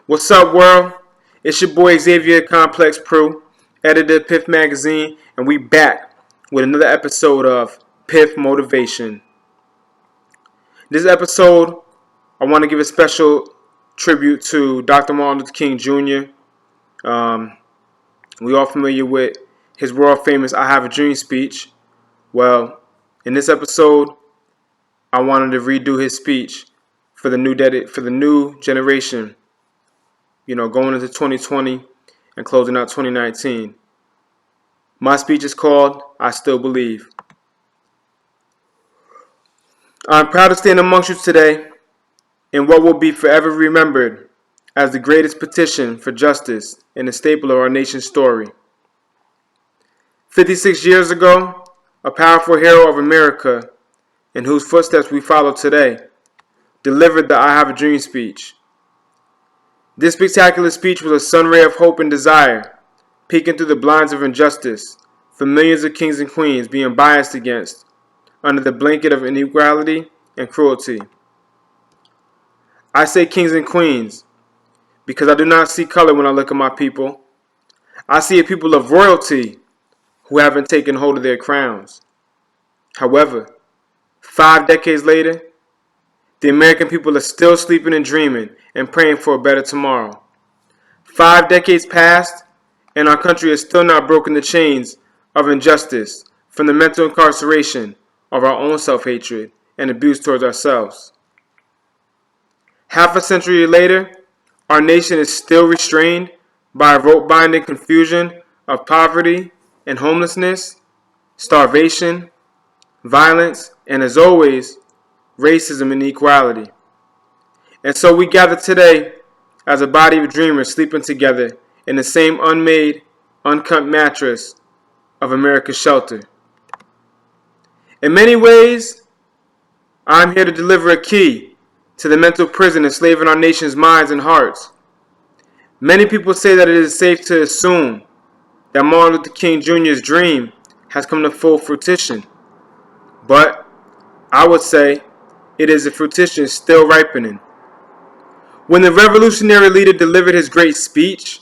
What's up, world? It's your boy Xavier Complex Prue, editor of Piff magazine, and we back with another episode of Piff Motivation. This episode, I want to give a special tribute to Dr. Martin Luther King Jr. We all familiar with his world famous "I Have a Dream" speech. Well, in this episode, I wanted to redo his speech for the new generation. Going into 2020 and closing out 2019. My speech is called "I Still Believe." I'm proud to stand amongst you today in what will be forever remembered as the greatest petition for justice and a staple of our nation's story. 56 years ago, a powerful hero of America, in whose footsteps we follow today, delivered the "I Have a Dream" speech. This spectacular speech was a sunray of hope and desire, peeking through the blinds of injustice for millions of kings and queens being biased against under the blanket of inequality and cruelty. I say kings and queens because I do not see color when I look at my people. I see a people of royalty who haven't taken hold of their crowns. However, 5 decades later, the American people are still sleeping and dreaming and praying for a better tomorrow. 5 decades passed, and our country has still not broken the chains of injustice from the mental incarceration of our own self-hatred and abuse towards ourselves. Half a century later, our nation is still restrained by a rope-binding confusion of poverty and homelessness, starvation, violence, and as always, racism and inequality. And so we gather today as a body of dreamers sleeping together in the same unmade, uncut mattress of America's shelter. In many ways, I'm here to deliver a key to the mental prison enslaving our nation's minds and hearts. Many people say that it is safe to assume that Martin Luther King Jr.'s dream has come to full fruition. But I would say it is a fruition still ripening. When the revolutionary leader delivered his great speech,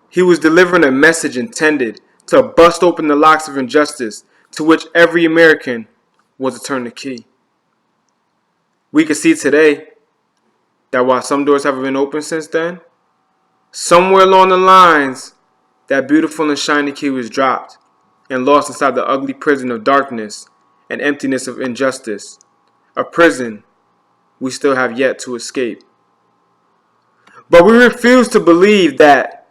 he was delivering a message intended to bust open the locks of injustice to which every American was to turn the key. We can see today that while some doors haven't been opened since then, somewhere along the lines, that beautiful and shiny key was dropped and lost inside the ugly prison of darkness and emptiness of injustice, a prison we still have yet to escape. But we refuse to believe that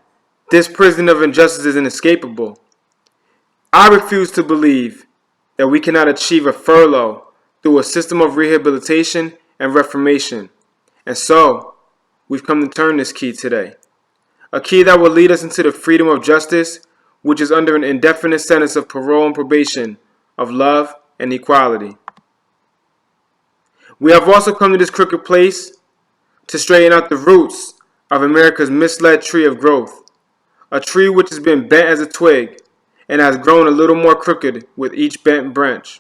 this prison of injustice is inescapable. I refuse to believe that we cannot achieve a furlough through a system of rehabilitation and reformation. And so, we've come to turn this key today. A key that will lead us into the freedom of justice, which is under an indefinite sentence of parole and probation, of love and equality. We have also come to this crooked place to straighten out the roots of America's misled tree of growth, a tree which has been bent as a twig and has grown a little more crooked with each bent branch.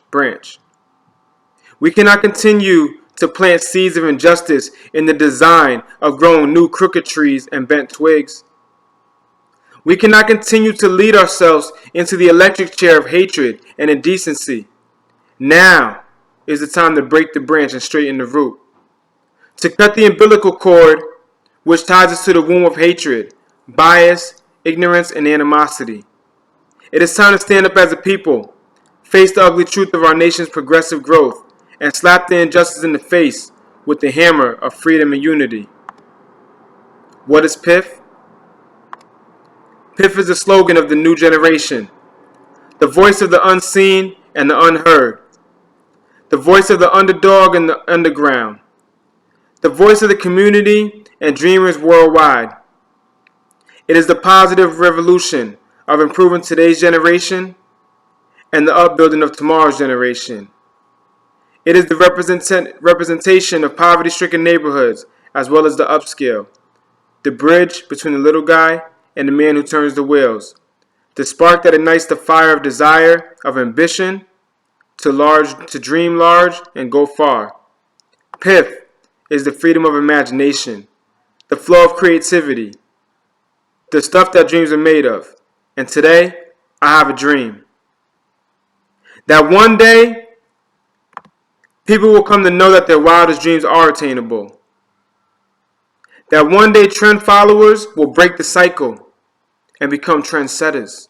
We cannot continue to plant seeds of injustice in the design of growing new crooked trees and bent twigs. We cannot continue to lead ourselves into the electric chair of hatred and indecency. Now is the time to break the branch and straighten the root. To cut the umbilical cord which ties us to the womb of hatred, bias, ignorance, and animosity. It is time to stand up as a people, face the ugly truth of our nation's progressive growth, and slap the injustice in the face with the hammer of freedom and unity. What is Piff? Piff is the slogan of the new generation, the voice of the unseen and the unheard, the voice of the underdog and the underground, the voice of the community and dreamers worldwide. It is the positive revolution of improving today's generation and the upbuilding of tomorrow's generation. It is the representation of poverty-stricken neighborhoods as well as the upscale, the bridge between the little guy and the man who turns the wheels, the spark that ignites the fire of desire, of ambition, to dream large and go far. Piff is the freedom of imagination, the flow of creativity, the stuff that dreams are made of. And today, I have a dream that one day, people will come to know that their wildest dreams are attainable. That one day, trend followers will break the cycle and become trendsetters.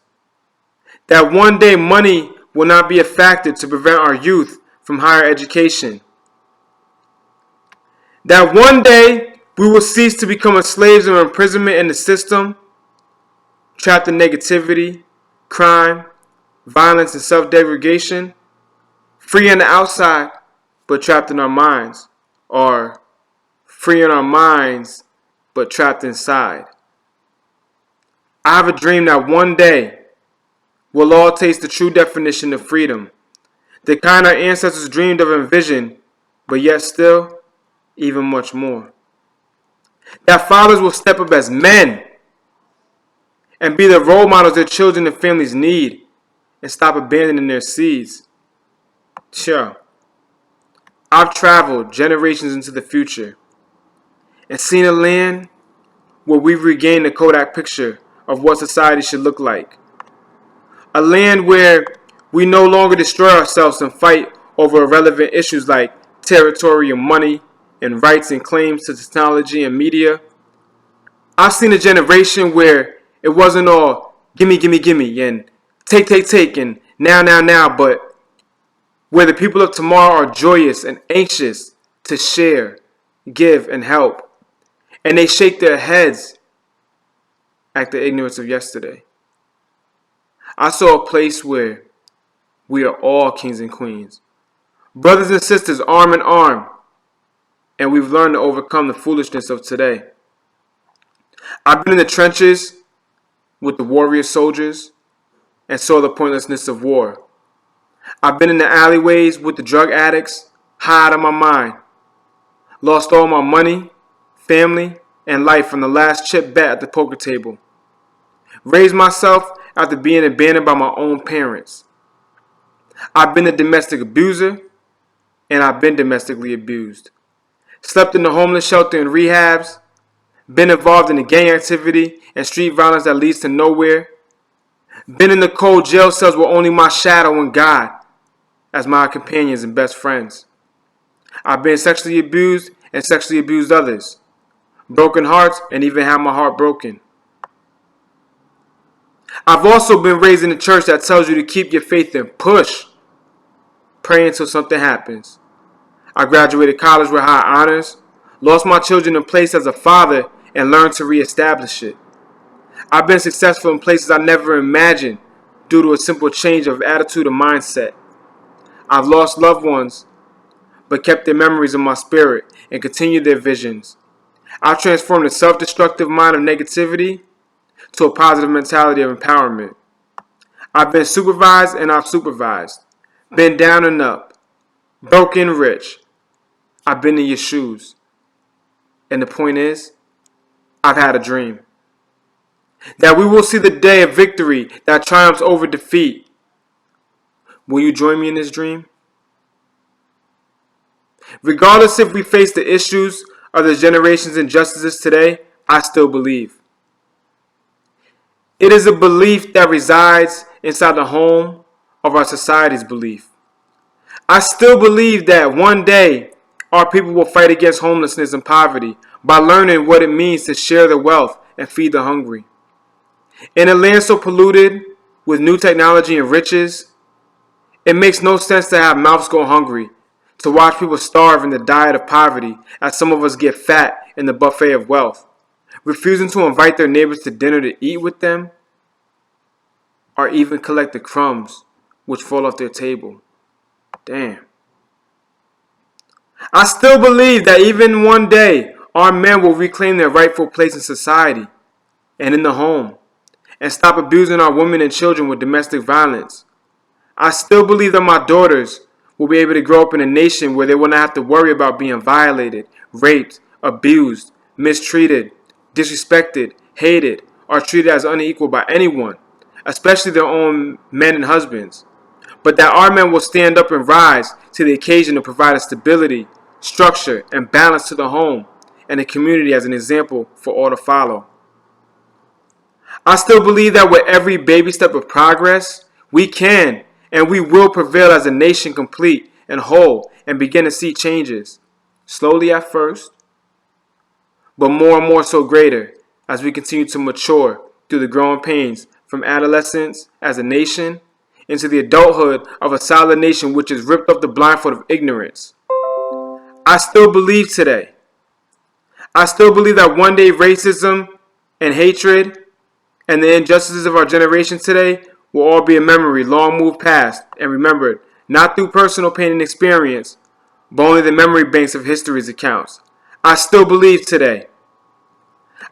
That one day, money will not be a factor to prevent our youth from higher education. That one day, we will cease to become slaves of imprisonment in the system, trapped in negativity, crime, violence, and self-degradation, free on the outside, but trapped in our minds, or free in our minds, but trapped inside. I have a dream that one day we'll all taste the true definition of freedom, the kind our ancestors dreamed of and envisioned, but yet still, even much more. That fathers will step up as men and be the role models their children and families need and stop abandoning their seeds. Sure, I've traveled generations into the future and seen a land where we've regained the Kodak picture of what society should look like. A land where we no longer destroy ourselves and fight over irrelevant issues like territory and money and rights and claims to technology and media. I've seen a generation where it wasn't all gimme, gimme, gimme and take and now, but where the people of tomorrow are joyous and anxious to share, give, and help. And they shake their heads at the ignorance of yesterday. I saw a place where we are all kings and queens, brothers and sisters arm in arm, and we've learned to overcome the foolishness of today. I've been in the trenches with the warrior soldiers and saw the pointlessness of war. I've been in the alleyways with the drug addicts, high out of my mind. Lost all my money, family, and life from the last chip bet at the poker table. Raised myself after being abandoned by my own parents. I've been a domestic abuser, and I've been domestically abused. Slept in the homeless shelter and rehabs. Been involved in the gang activity and street violence that leads to nowhere. Been in the cold jail cells with only my shadow and God as my companions and best friends. I've been sexually abused and sexually abused others. Broken hearts and even had my heart broken. I've also been raised in a church that tells you to keep your faith and push. Pray until something happens. I graduated college with high honors, lost my children in place as a father, and learned to reestablish it. I've been successful in places I never imagined due to a simple change of attitude and mindset. I've lost loved ones, but kept their memories in my spirit and continued their visions. I've transformed a self-destructive mind of negativity to a positive mentality of empowerment. I've been supervised and I've supervised. Been down and up. Broken rich. I've been in your shoes. And the point is, I've had a dream. That we will see the day of victory that triumphs over defeat. Will you join me in this dream? Regardless if we face the issues of the generation's injustices today, I still believe. It is a belief that resides inside the home of our society's belief. I still believe that one day our people will fight against homelessness and poverty by learning what it means to share the wealth and feed the hungry. In a land so polluted with new technology and riches, it makes no sense to have mouths go hungry, to watch people starve in the diet of poverty as some of us get fat in the buffet of wealth, refusing to invite their neighbors to dinner to eat with them, or even collect the crumbs which fall off their table. Damn. I still believe that even one day our men will reclaim their rightful place in society and in the home and stop abusing our women and children with domestic violence. I still believe that my daughters will be able to grow up in a nation where they will not have to worry about being violated, raped, abused, mistreated, disrespected, hated, or treated as unequal by anyone, especially their own men and husbands. But that our men will stand up and rise to the occasion to provide a stability, structure, and balance to the home and the community as an example for all to follow. I still believe that with every baby step of progress, we can and we will prevail as a nation complete and whole and begin to see changes. Slowly at first, but more and more so greater as we continue to mature through the growing pains from adolescence as a nation into the adulthood of a solid nation which is ripped off the blindfold of ignorance. I still believe today. I still believe that one day racism and hatred and the injustices of our generation today will all be a memory long moved past and remembered, not through personal pain and experience, but only the memory banks of history's accounts. I still believe today.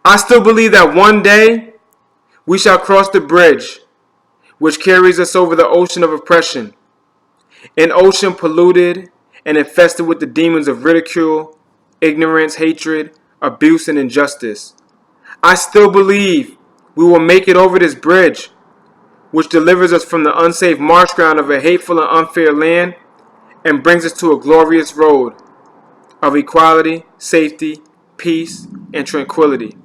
I still believe that one day we shall cross the bridge which carries us over the ocean of oppression, an ocean polluted and infested with the demons of ridicule, ignorance, hatred, abuse, and injustice. I still believe we will make it over this bridge which delivers us from the unsafe marsh ground of a hateful and unfair land and brings us to a glorious road of equality, safety, peace, and tranquility.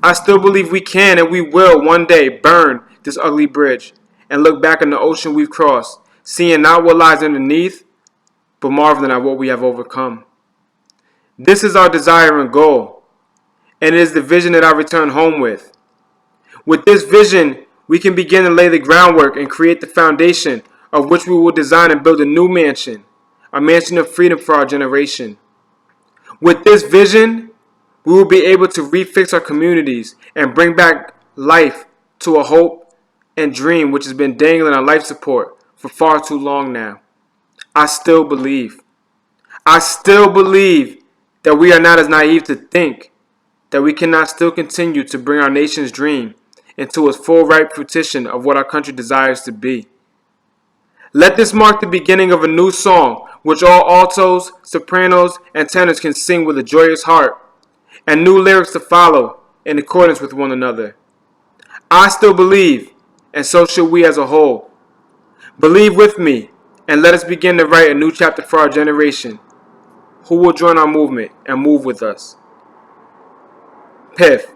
I still believe we can and we will one day burn this ugly bridge and look back on the ocean we've crossed, seeing not what lies underneath, but marveling at what we have overcome. This is our desire and goal, and it is the vision that I return home with. With this vision, we can begin to lay the groundwork and create the foundation of which we will design and build a new mansion, a mansion of freedom for our generation. With this vision, we will be able to refix our communities and bring back life to a hope and dream which has been dangling on life support for far too long now. I still believe. I still believe that we are not as naive to think that we cannot still continue to bring our nation's dream into its full ripe fruition of what our country desires to be. Let this mark the beginning of a new song which all altos, sopranos, and tenors can sing with a joyous heart, and new lyrics to follow in accordance with one another. I still believe, and so should we as a whole. Believe with me, and let us begin to write a new chapter for our generation. Who will join our movement and move with us? Piff.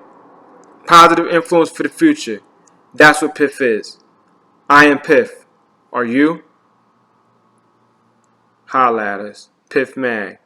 Positive influence for the future. That's what Piff is. I am Piff. Are you? Holla at us. Piff Mag.